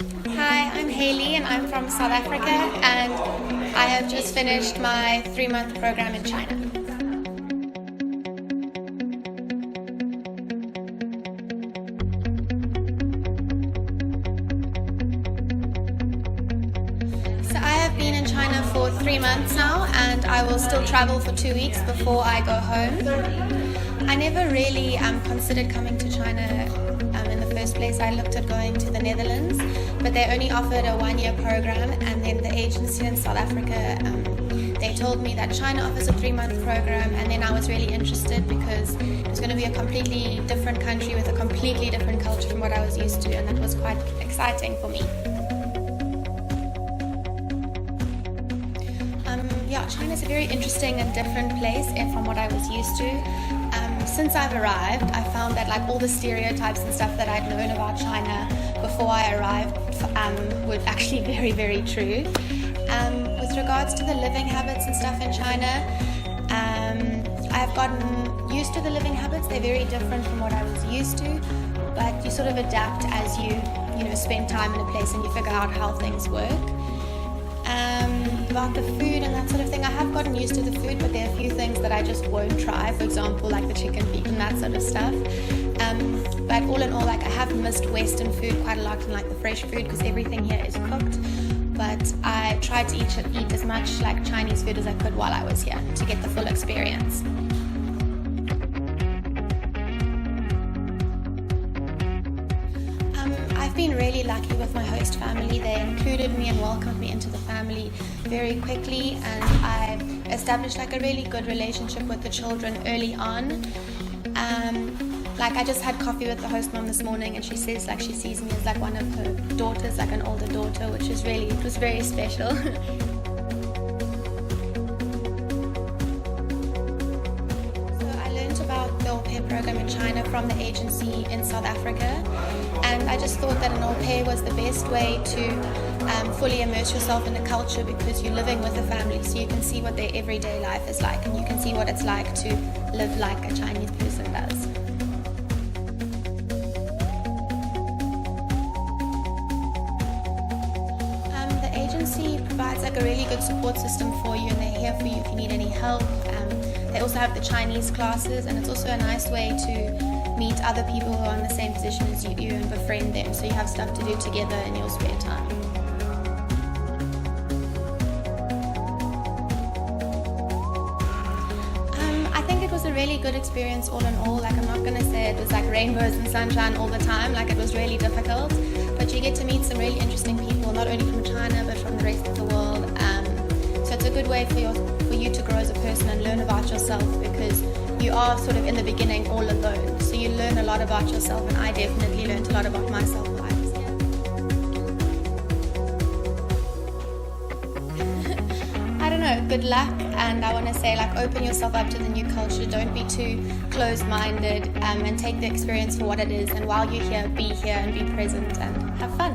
Hi, I'm Hayley and I'm from South Africa, and I have just finished my 3-month program in China. So I have been in China for 3 months now, and I will still travel for 2 weeks before I go home. I never really considered coming to China in the first place. I looked at going to the Netherlands, but they only offered a 1-year program, and then the agency in South Africa, they told me that China offers a 3-month program, and then I was really interested because it was going to be a completely different country with a completely different culture from what I was used to, and that was quite exciting for me. China's a very interesting and different place from what I was used to. Since I've arrived, I found that all the stereotypes and stuff that I'd known about China before I arrived were actually very, very true. With regards to the living habits and stuff in China, I've gotten used to the living habits. They're very different from what I was used to, but you sort of adapt as you spend time in a place and you figure out how things work. About the food and that sort of thing, I have gotten used to the food, but there are a few things that I just won't try, for example like the chicken feet and that sort of stuff. But all in all, I have missed Western food quite a lot, and the fresh food, because everything here is cooked. But I tried to eat as much Chinese food as I could while I was here to get the full experience. I've been really lucky with my host family. They included me and welcomed me into the family very quickly, and I established a really good relationship with the children early on. I just had coffee with the host mom this morning, and she says she sees me as one of her daughters, an older daughter, which is it was very special. About the au pair program in China from the agency in South Africa, and I just thought that an au pair was the best way to fully immerse yourself in the culture, because you're living with a family, so you can see what their everyday life is like, and you can see what it's like to live like a Chinese person does. The agency provides a really good support system for you, and they're here for you if you need any help. They also have the Chinese classes, and it's also a nice way to meet other people who are in the same position as you and befriend them, so you have stuff to do together in your spare time. I think it was a really good experience all in all. I'm not going to say it was rainbows and sunshine all the time. It was really difficult, but you get to meet some really interesting people, not only from China but from the rest of the world. So it's a good way for you to grow as a person and learn about yourself, because you are sort of in the beginning all alone. So you learn a lot about yourself, and I definitely learned a lot about myself while I was here. I don't know, good luck, and I want to say open yourself up to the new culture. Don't be too closed-minded, and take the experience for what it is, and while you're here, be here and be present and have fun.